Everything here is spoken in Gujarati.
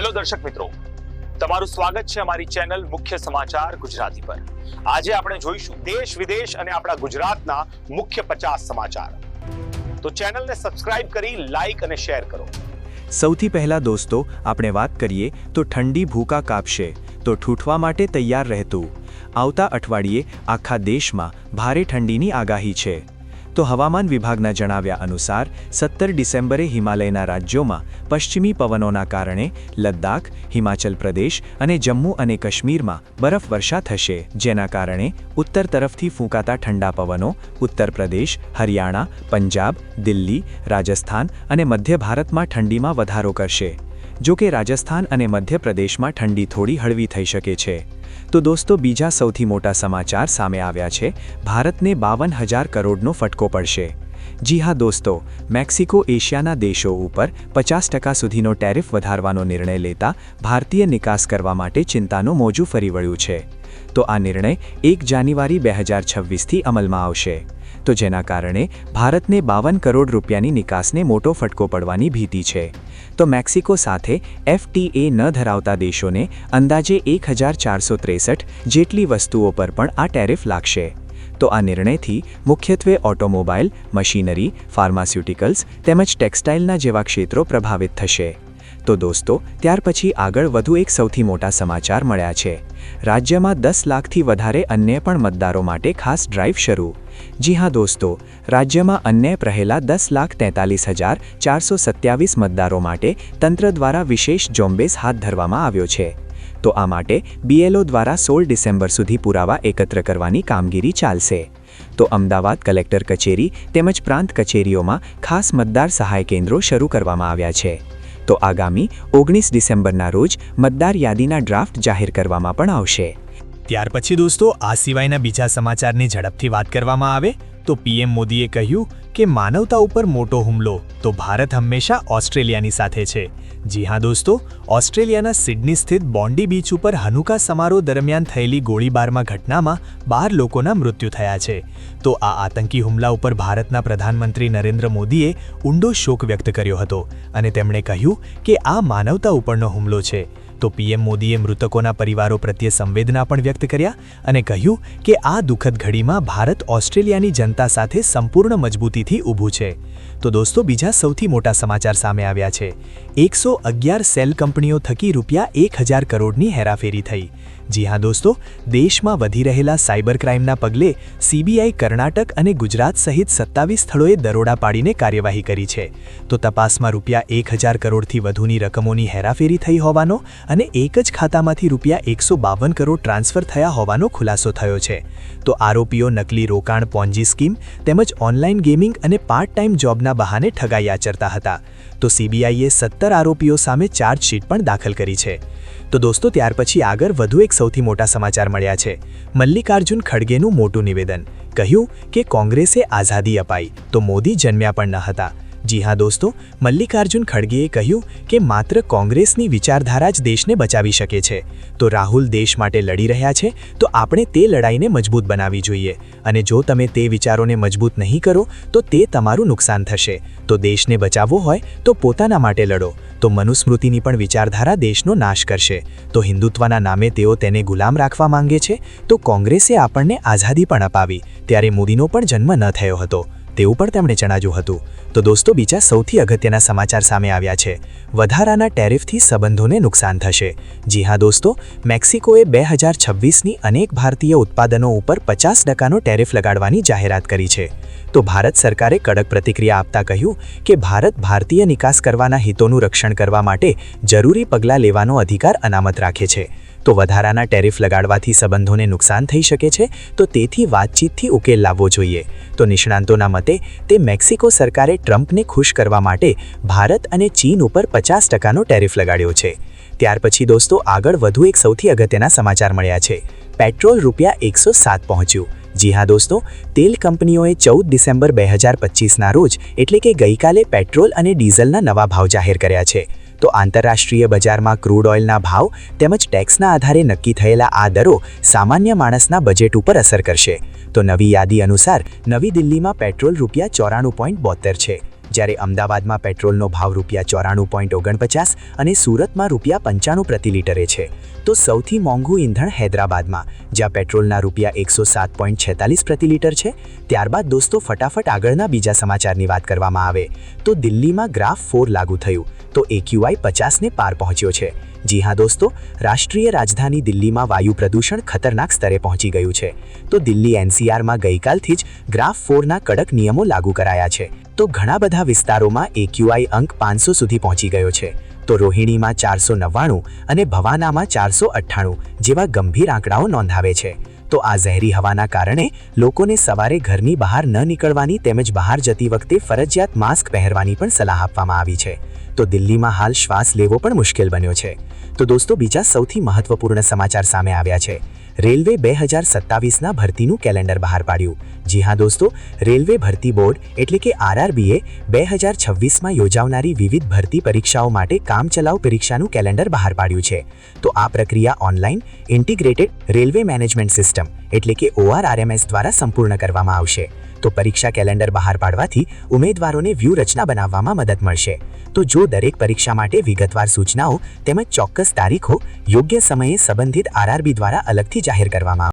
હેલો દર્શક મિત્રો, તમારું સ્વાગત છે અમારી ચેનલ મુખ્ય સમાચાર ગુજરાતી પર। આજે આપણે જોઈશું દેશ વિદેશ અને આપણા ગુજરાતના મુખ્ય 50 સમાચાર। તો ચેનલને સબસ્ક્રાઇબ કરી લાઈક અને શેર કરો। સૌથી પહેલા દોસ્તો આપણે વાત કરીએ તો ઠંડી ભૂકા કાપશે તો ઠૂઠવા માટે તૈયાર રહેતું। આવતા અઠવાડિયે આખા દેશમાં ભારે ઠંડીની આગાહી છે। તો હવામાન વિભાગના જણાવ્યા અનુસાર 17 ડિસેમ્બરે હિમાલયના રાજ્યોમાં પશ્ચિમી પવનોના કારણે લદ્દાખ, હિમાચલ પ્રદેશ અને જમ્મુ અને કાશ્મીરમાં બરફવર્ષા થશે, જેના કારણે ઉત્તર તરફથી ફૂંકાતા ઠંડા પવનો ઉત્તર પ્રદેશ, હરિયાણા, પંજાબ, દિલ્હી, રાજસ્થાન અને મધ્ય ભારતમાં ઠંડીમાં વધારો કરશે। જો કે રાજસ્થાન અને મધ્ય પ્રદેશમાં ઠંડી થોડી હળવી થઈ શકે છે। તો દોસ્તો બીજા સૌથી મોટા સમાચાર સામે આવ્યા છે। ભારતને 52,000 કરોડનો ફટકો પડશે। જી હા દોસ્તો, મેક્સિકો એશિયાના દેશો ઉપર 50% સુધીનો ટેરિફ વધારવાનો નિર્ણય લેતા ભારતીય નિકાસ કરવા માટે ચિંતાનું મોજું ફરી વળ્યું છે। તો આ નિર્ણય 1 જાન્યુઆરી 2026થી અમલમાં આવશે। તો જેના કારણે ભારતને 52 કરોડ રૂપિયાની નિકાસને મોટો ફટકો પડવાની ભીતિ છે। તો મેક્સિકો સાથે FTA ન ધરાવતા દેશોને અંદાજે 1463 જેટલી વસ્તુઓ પર પણ આ ટેરિફ લાગશે। તો આ નિર્ણયથી મુખ્યત્વે ઓટોમોબાઈલ, મશીનરી, ફાર્માસ્યુટિકલ્સ તેમજ ટેક્સટાઇલના જેવા ક્ષેત્રો પ્રભાવિત થશે। તો દોસ્તો ત્યાર પછી આગળ વધુ એક સૌથી મોટા સમાચાર મળ્યા છે। રાજ્યમાં 10 લાખથી વધારે અન્ય પણ મતદારો માટે ખાસ ડ્રાઈવ શરૂ। જી હા દોસ્તો, રાજ્યમાં અન્યાય રહેલા 10,43,427 મતદારો માટે તંત્ર દ્વારા વિશેષ ઝુંબેશ હાથ ધરવામાં આવ્યો છે। તો આ માટે BLO દ્વારા 16 ડિસેમ્બર સુધી પુરાવા એકત્ર કરવાની કામગીરી ચાલશે। તો અમદાવાદ કલેક્ટર કચેરી તેમજ પ્રાંત કચેરીઓમાં ખાસ મતદાર સહાય કેન્દ્રો શરૂ કરવામાં આવ્યા છે। તો આગામી 19 ડિસેમ્બરના રોજ મતદાર યાદીના ડ્રાફ્ટ જાહેર કરવામાં પણ આવશે। ત્યાર પછી દોસ્તો આ સિવાયના બીજા સમાચારની ઝડપથી વાત કરવામાં આવે તો PM મોદીએ કહ્યું કે માનવતા ઉપર મોટો હુમલો તો ભારત હંમેશા ઓસ્ટ્રેલિયાની સાથે છે। જી હા દોસ્તો, ઓસ્ટ્રેલિયાના સિડની સ્થિત બોન્ડી બીચ ઉપર હનુકા સમારોહ દરમિયાન થયેલી ગોળીબારમાં ઘટનામાં 12 લોકોના મૃત્યુ થયા છે। તો આ આતંકી હુમલા ઉપર ભારતના પ્રધાનમંત્રી નરેન્દ્ર મોદીએ ઊંડો શોક વ્યક્ત કર્યો હતો અને તેમણે કહ્યું કે આ માનવતા ઉપરનો હુમલો છે। તો PM મોદીએ મૃતકોના પરિવારો પ્રત્યે સંવેદના પણ વ્યક્ત કર્યા અને કહ્યું કે આ દુઃખદ ઘડીમાં ભારત ઓસ્ટ્રેલિયાની જનતા સાથે સંપૂર્ણ મજબૂતીથી ઊભું છે। તો દોસ્તો બીજા સૌથી મોટા સમાચાર સામે આવ્યા છે। 111 સેલ કંપનીઓ થકી રૂપિયા 1,000 કરોડની હેરાફેરી થઈ। જી હા દોસ્તો, દેશમાં વધી રહેલા સાયબર ક્રાઇમના પગલે CBI કર્ણાટક અને ગુજરાત સહિત 27 સ્થળોએ દરોડા પાડીને કાર્યવાહી કરી છે। તો તપાસમાં રૂપિયા 1,000 કરોડથી વધુની રકમોની હેરાફેરી થઈ હોવાનો અને એક જ ખાતામાંથી રૂપિયા 152 કરોડ ટ્રાન્સફર થયા હોવાનો ખુલાસો થયો છે। તો આરોપીઓ નકલી રોકાણ પોન્જી સ્કીમ તેમજ ઓનલાઈન ગેમિંગ અને પાર્ટ ટાઈમ જોબના બહાને ઠગાઈ આચરતા હતા। તો CBIએ 17 આરોપીઓ સામે ચાર્જશીટ પણ દાખલ કરી છે। તો દોસ્તો ત્યાર પછી આગળ વધુ એક સૌથી મોટા સમાચાર મળ્યા છે। મલ્લિકાર્જુન ખડગેનું મોટું નિવેદન, કહ્યું કે કોંગ્રેસે આઝાદી અપાઈ તો મોદી જન્મ્યા પણ ન હતા। જી હા દોસ્તો, મલ્લિકાર્જુન ખડગેએ કહ્યું કે માત્ર કોંગ્રેસની વિચારધારા જ દેશને બચાવી શકે છે। તો રાહુલ દેશ માટે લડી રહ્યા છે તો આપણે તે લડાઈને મજબૂત બનાવવી જોઈએ અને જો તમે તે વિચારોને મજબૂત નહીં કરો તો તે તમારું નુકસાન થશે। તો દેશને બચાવવો હોય તો પોતાના માટે લડો। તો મનુસ્મૃતિની પણ વિચારધારા દેશનો નાશ કરશે। તો હિન્દુત્વના નામે તેઓ તેને ગુલામ રાખવા માંગે છે। તો કોંગ્રેસે આપણને આઝાદી પણ અપાવી ત્યારે મોદીનો પણ જન્મ ન થયો હતો તેવું પણ તેમણે જણાવ્યું હતું। તો દોસ્તો બીજા સૌથી અગત્યના સમાચાર સામે આવ્યા છે। વધારાના ટેરિફથી સંબંધોને નુકસાન થશે। જી હા દોસ્તો, મેક્સિકોએ 2026ની અનેક ભારતીય ઉત્પાદનો ઉપર 50%નો ટેરિફ લગાડવાની જાહેરાત કરી છે। તો ભારત સરકારે કડક પ્રતિક્રિયા આપતા કહ્યું કે ભારત ભારતીય નિકાસ કરવાના હિતોનું રક્ષણ કરવા માટે જરૂરી પગલાં લેવાનો અધિકાર અનામત રાખે છે। તો વધારાના ટેરિફ લગાડવાથી સંબંધોને નુકસાન થઈ શકે છે તો તેથી વાતચીતથી ઉકેલ લાવવો જોઈએ। તો નિષ્ણાંતોના મતે તે મેક્સિકો સરકારે ટ્રમ્પને ખુશ કરવા માટે ભારત અને ચીન ઉપર 50%નો ટેરિફ લગાડ્યો છે। ત્યાર પછી દોસ્તો આગળ વધુ એક સૌથી અગત્યના સમાચાર મળ્યા છે। પેટ્રોલ રૂપિયા 107 પહોંચ્યું। જી હા દોસ્તો, તેલ કંપનીઓએ 14 ડિસેમ્બર 2025ના રોજ એટલે કે ગઈકાલે પેટ્રોલ અને ડીઝલના નવા ભાવ જાહેર કર્યા છે। તો આંતરરાષ્ટ્રીય બજારમાં ક્રૂડ ઓઇલના ભાવ તેમજ ટેક્સના આધારે નક્કી થયેલા આ દરો સામાન્ય માણસના બજેટ ઉપર અસર કરશે। તો નવી યાદી અનુસાર નવી દિલ્હીમાં પેટ્રોલ રૂપિયા 94.72 છે, જ્યારે અમદાવાદમાં પેટ્રોલનો ભાવ ₹94.49 અને સુરતમાં ₹95 પ્રતિ લિટરે છે. તો સૌથી મોંઘું ઈંધણ હૈદરાબાદમાં, જ્યાં પેટ્રોલના ₹107.46 પ્રતિ લિટર છે. ત્યારબાદ દોસ્તો ફટાફટ આગળના બીજા સમાચારની વાત કરવામાં આવે તો દિલ્હીમાં ગ્રાફ 4 લાગુ થયું તો AQI 50ને પાર પહોંચ્યો છે. જી હા દોસ્તો, રાષ્ટ્રીય રાજધાની દિલ્હીમાં વાયુ પ્રદૂષણ ખતરનાક સ્તરે પહોંચી ગયું છે. તો દિલ્હી NCRમાં ગઈકાલથી જ ગ્રાફ 4ના કડક નિયમો લાગુ કરાયા છે. તો ઘણા બધા વિસ્તારોમાં AQI અંક 500 સુધી પહોંચી ગયો છે. તો રોહિણીમાં 499 અને ભવાનામાં 498 જેવા ગંભીર આંકડાઓ નોંધાવે છે. તો આ ઝેરી હવાના કારણે લોકોને સવારે ઘરની બહાર ન નીકળવાની તેમજ બહાર જતી વખતે ફરજિયાત માસ્ક પહેરવાની પણ સલાહ આપવામાં આવી છે. તો દિલ્હીમાં હાલ શ્વાસ લેવો પણ મુશ્કેલ બન્યો છે. તો દોસ્તો બીજા સૌથી મહત્વપૂર્ણ સમાચાર સામે આવ્યા છે. રેલવે 2027ના ભરતીનું કેલેન્ડર બહાર પાડ્યું. જી હા દોસ્તો, રેલવે ભરતી બોર્ડ એટલે કે RRBએ 2026માં યોજાનારી વિવિધ ભરતી પરીક્ષાઓ માટે કામચલાઉ પરીક્ષાનું કેલેન્ડર બહાર પાડ્યું છે. તો આ પ્રક્રિયા online integrated railway management system એટલે કે ORRMS દ્વારા સંપૂર્ણ કરવામાં આવશે. તો પરીક્ષા કેલેન્ડર બહાર પાડવાથી ઉમેદવારોને વ્યૂહરચના બનાવવામાં મદદ મળશે. તો જો દરેક પરીક્ષા માટે વિગતવાર સૂચનાઓ તેમજ ચોક્કસ તારીખો યોગ્ય સમયે સંબંધિત RRB દ્વારા અલગથી જાહેર કરવામાં